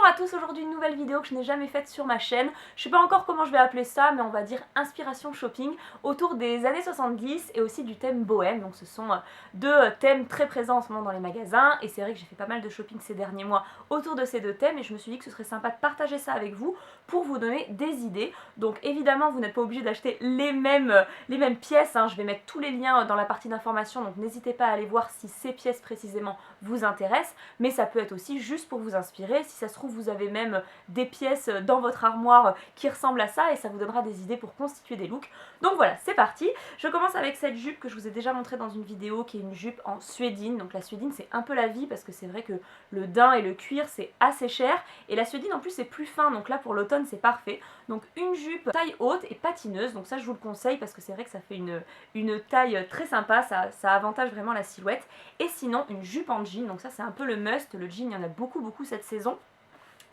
Bonjour à tous, aujourd'hui une nouvelle vidéo que je n'ai jamais faite sur ma chaîne. Je sais pas encore comment je vais appeler ça, mais on va dire inspiration shopping autour des années 70 et aussi du thème bohème. Donc ce sont deux thèmes très présents en ce moment dans les magasins et c'est vrai que j'ai fait pas mal de shopping ces derniers mois autour de ces deux thèmes et je me suis dit que ce serait sympa de partager ça avec vous pour vous donner des idées. Donc évidemment vous n'êtes pas obligé d'acheter les mêmes pièces, hein. Je vais mettre tous les liens dans la partie d'information, donc n'hésitez pas à aller voir si ces pièces précisément vous intéressent, mais ça peut être aussi juste pour vous inspirer. Si ça se trouve vous avez même des pièces dans votre armoire qui ressemblent à ça et ça vous donnera des idées pour constituer des looks. Donc voilà, c'est parti. Je commence avec cette jupe que je vous ai déjà montrée dans une vidéo qui est une jupe en suédine. Donc la suédine c'est un peu la vie parce que c'est vrai que le daim et le cuir c'est assez cher et la suédine en plus c'est plus fin, donc là pour l'automne c'est parfait. Donc une jupe taille haute et patineuse, donc ça je vous le conseille parce que c'est vrai que ça fait une taille très sympa, ça avantage vraiment la silhouette. Et sinon une jupe en jean, donc ça c'est un peu le must, le jean il y en a beaucoup cette saison.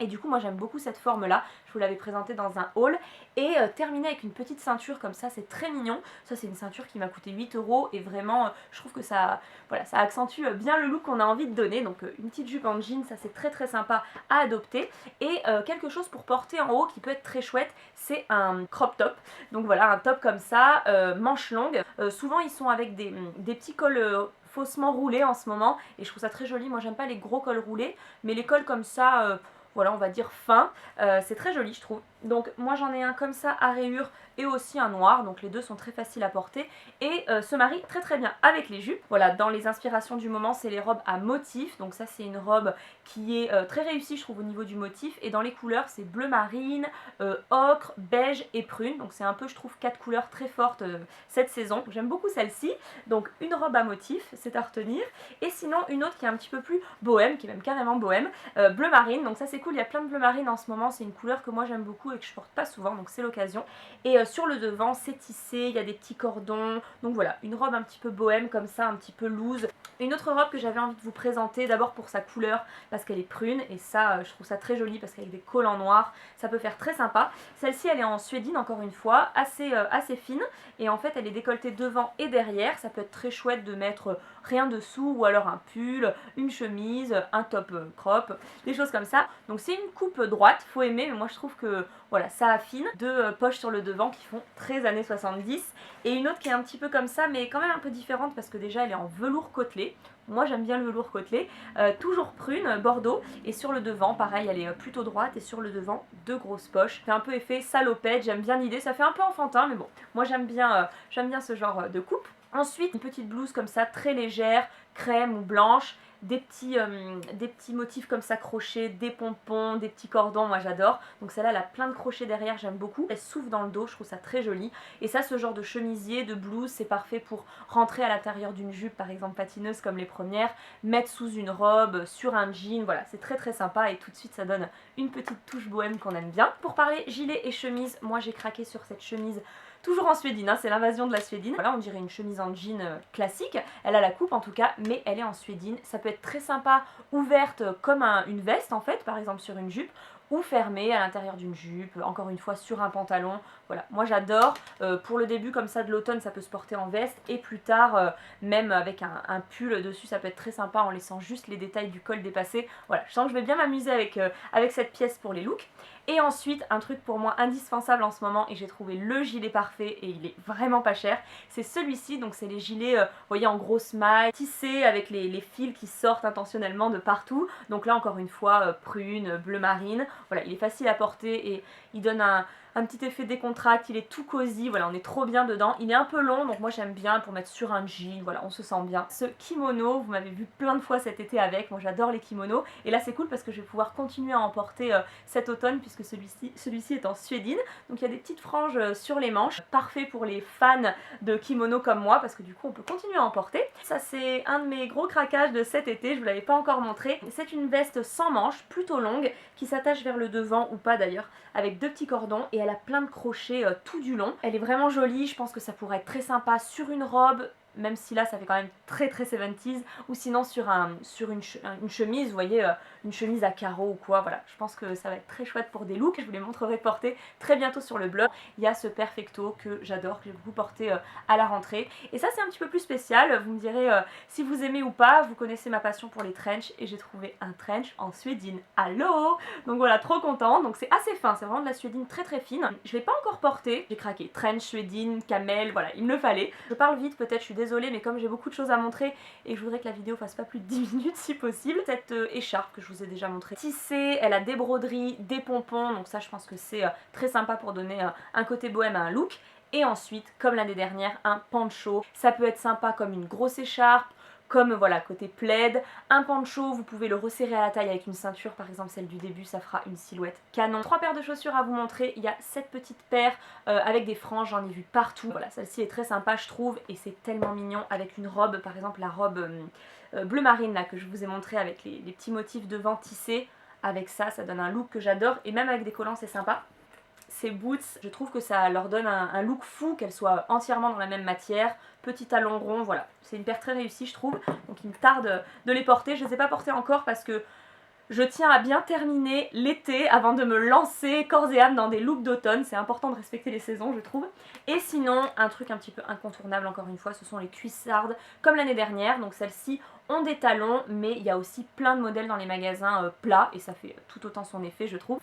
Et du coup moi j'aime beaucoup cette forme là, je vous l'avais présentée dans un haul. Et terminer avec une petite ceinture comme ça, c'est très mignon. Ça c'est une ceinture qui m'a coûté 8 € et vraiment je trouve que ça, voilà, ça accentue bien le look qu'on a envie de donner. Donc une petite jupe en jean, ça c'est très sympa à adopter. Et quelque chose pour porter en haut qui peut être très chouette, c'est un crop top. Donc voilà, un top comme ça, manches longues. Souvent ils sont avec des petits cols faussement roulés en ce moment et je trouve ça très joli. Moi j'aime pas les gros cols roulés, mais les cols comme ça... voilà, on va dire fin, c'est très joli je trouve. Donc moi j'en ai un comme ça à rayures et aussi un noir, donc les deux sont très faciles à porter et se marient très bien avec les jupes. Voilà, dans les inspirations du moment c'est les robes à motifs, donc ça c'est une robe qui est très réussie je trouve au niveau du motif, et dans les couleurs c'est bleu marine, ocre, beige et prune, donc c'est un peu je trouve 4 couleurs très fortes cette saison. J'aime beaucoup celle-ci, donc une robe à motifs, c'est à retenir. Et sinon une autre qui est un petit peu plus bohème, qui est même carrément bohème, bleu marine, donc ça c'est cool, il y a plein de bleu marine en ce moment, c'est une couleur que moi j'aime beaucoup et que je porte pas souvent, donc c'est l'occasion. Et sur le devant c'est tissé, il y a des petits cordons, donc voilà, une robe un petit peu bohème comme ça, un petit peu loose. Une autre robe que j'avais envie de vous présenter, d'abord pour sa couleur, parce qu'elle est prune, et ça je trouve ça très joli, parce qu'avec des collants noirs, ça peut faire très sympa. Celle-ci elle est en suédine encore une fois, assez fine, et en fait elle est décolletée devant et derrière, ça peut être très chouette de mettre rien dessous, ou alors un pull, une chemise, un top crop, des choses comme ça. Donc c'est une coupe droite, faut aimer, mais moi je trouve que voilà, ça affine. Deux poches sur le devant qui font très années 70, et une autre qui est un petit peu comme ça mais quand même un peu différente parce que déjà elle est en velours côtelé. Moi j'aime bien le velours côtelé, toujours prune, bordeaux, et sur le devant pareil elle est plutôt droite, et sur le devant deux grosses poches. C'est un peu effet salopette, j'aime bien l'idée, ça fait un peu enfantin mais bon, moi j'aime bien ce genre de coupe. Ensuite une petite blouse comme ça très légère, crème ou blanche, des petits motifs comme ça crochés, des pompons, des petits cordons, moi j'adore. Donc celle-là elle a plein de crochets derrière, j'aime beaucoup. Elle s'ouvre dans le dos, je trouve ça très joli. Et ça, ce genre de chemisier, de blouse, c'est parfait pour rentrer à l'intérieur d'une jupe par exemple patineuse comme les premières, mettre sous une robe, sur un jean, voilà, c'est très sympa et tout de suite ça donne une petite touche bohème qu'on aime bien. Pour parler gilet et chemise, moi j'ai craqué sur cette chemise toujours en suédine, hein, c'est l'invasion de la suédine. Voilà, on dirait une chemise en jean classique, elle a la coupe en tout cas, mais elle est en suédine. Ça peut être très sympa, ouverte comme une veste en fait, par exemple sur une jupe, ou fermée à l'intérieur d'une jupe, encore une fois sur un pantalon. Voilà, moi j'adore. Pour le début comme ça de l'automne, ça peut se porter en veste, et plus tard, même avec un pull dessus, ça peut être très sympa en laissant juste les détails du col dépasser. Voilà, je sens que je vais bien m'amuser avec cette pièce pour les looks. Et ensuite, un truc pour moi indispensable en ce moment, et j'ai trouvé le gilet parfait, et il est vraiment pas cher, c'est celui-ci. Donc c'est les gilets, vous voyez, en grosse maille, tissés avec les fils qui sortent intentionnellement de partout. Donc là encore une fois, prune, bleu marine. Voilà, il est facile à porter et il donne un petit effet décontracté, il est tout cosy, voilà, on est trop bien dedans. Il est un peu long, donc moi j'aime bien pour mettre sur un jean, voilà, on se sent bien. Ce kimono, vous m'avez vu plein de fois cet été avec, moi j'adore les kimonos, et là c'est cool parce que je vais pouvoir continuer à en porter cet automne, puisque celui-ci est en suédine. Donc il y a des petites franges sur les manches, parfait pour les fans de kimono comme moi, parce que du coup on peut continuer à en porter. Ça c'est un de mes gros craquages de cet été, je vous l'avais pas encore montré. C'est une veste sans manches, plutôt longue, qui s'attache vers le devant, ou pas d'ailleurs, avec deux petits cordons, et elle a plein de crochets tout du long. Elle est vraiment jolie, je pense que ça pourrait être très sympa sur une robe, même si là ça fait quand même très 70s, ou sinon sur une chemise, vous voyez, une chemise à carreaux ou quoi, voilà, je pense que ça va être très chouette pour des looks, je vous les montrerai porter très bientôt sur le blog. Il y a ce perfecto que j'adore, que j'ai beaucoup porté à la rentrée, et ça c'est un petit peu plus spécial, vous me direz si vous aimez ou pas, vous connaissez ma passion pour les trench, et j'ai trouvé un trench en suédine, allô. Donc voilà, trop contente, donc c'est assez fin, c'est vraiment de la suédine très très fine, je l'ai pas encore porté, j'ai craqué, trench, suédine, camel, voilà, il me le fallait. Je parle vite peut-être, je suis désolée, mais comme j'ai beaucoup de choses à montrer et je voudrais que la vidéo fasse pas plus de 10 minutes si possible, cette écharpe que je vous ai déjà montrée, tissée, elle a des broderies, des pompons, donc ça je pense que c'est très sympa pour donner un côté bohème à un look. Et ensuite, comme l'année dernière, un poncho, ça peut être sympa comme une grosse écharpe, comme voilà, côté plaid. Un poncho, vous pouvez le resserrer à la taille avec une ceinture, par exemple celle du début, ça fera une silhouette canon. 3 paires de chaussures à vous montrer, il y a cette petite paire avec des franges, j'en ai vu partout. Voilà, celle-ci est très sympa je trouve, et c'est tellement mignon avec une robe, par exemple la robe bleu marine là que je vous ai montré avec les petits motifs devant tissés. Avec ça, ça donne un look que j'adore, et même avec des collants c'est sympa. Ces boots, je trouve que ça leur donne un look fou, qu'elles soient entièrement dans la même matière, petit talon rond, voilà. C'est une paire très réussie je trouve, donc il me tarde de les porter. Je ne les ai pas portées encore parce que je tiens à bien terminer l'été avant de me lancer corps et âme dans des looks d'automne. C'est important de respecter les saisons je trouve. Et sinon, un truc un petit peu incontournable encore une fois, ce sont les cuissardes comme l'année dernière. Donc celles-ci ont des talons, mais il y a aussi plein de modèles dans les magasins plats et ça fait tout autant son effet je trouve.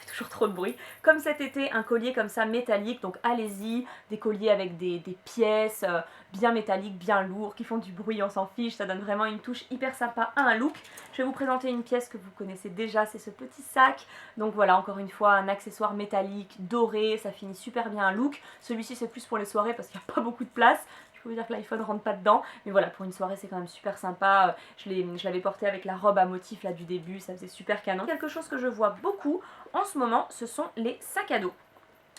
Toujours trop de bruit. Comme cet été, un collier comme ça métallique, donc allez-y, des colliers avec des pièces bien métalliques, bien lourds, qui font du bruit, on s'en fiche, ça donne vraiment une touche hyper sympa à un look. Je vais vous présenter une pièce que vous connaissez déjà, c'est ce petit sac. Donc voilà, encore une fois, un accessoire métallique, doré, ça finit super bien un look. Celui-ci c'est plus pour les soirées parce qu'il n'y a pas beaucoup de place. Je peux vous dire que l'iPhone rentre pas dedans, mais voilà, pour une soirée c'est quand même super sympa. Je l'avais porté avec la robe à motif là du début, ça faisait super canon. Quelque chose que je vois beaucoup en ce moment, ce sont les sacs à dos.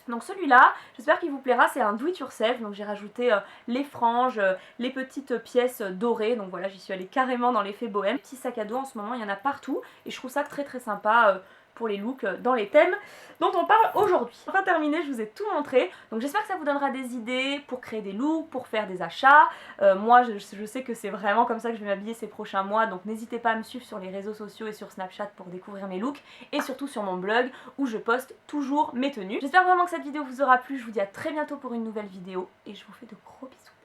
Donc celui-là, j'espère qu'il vous plaira, c'est un do it yourself, donc j'ai rajouté les franges, les petites pièces dorées, donc voilà, j'y suis allée carrément dans l'effet bohème. Petit sac à dos en ce moment, il y en a partout, et je trouve ça très très sympa pour les looks dans les thèmes dont on parle aujourd'hui. Enfin terminé, je vous ai tout montré, donc j'espère que ça vous donnera des idées pour créer des looks, pour faire des achats. Moi je sais que c'est vraiment comme ça que je vais m'habiller ces prochains mois, donc n'hésitez pas à me suivre sur les réseaux sociaux et sur Snapchat pour découvrir mes looks, et surtout sur mon blog où je poste toujours mes tenues. J'espère vraiment que cette vidéo vous aura plu, je vous dis à très bientôt pour une nouvelle vidéo, et je vous fais de gros bisous.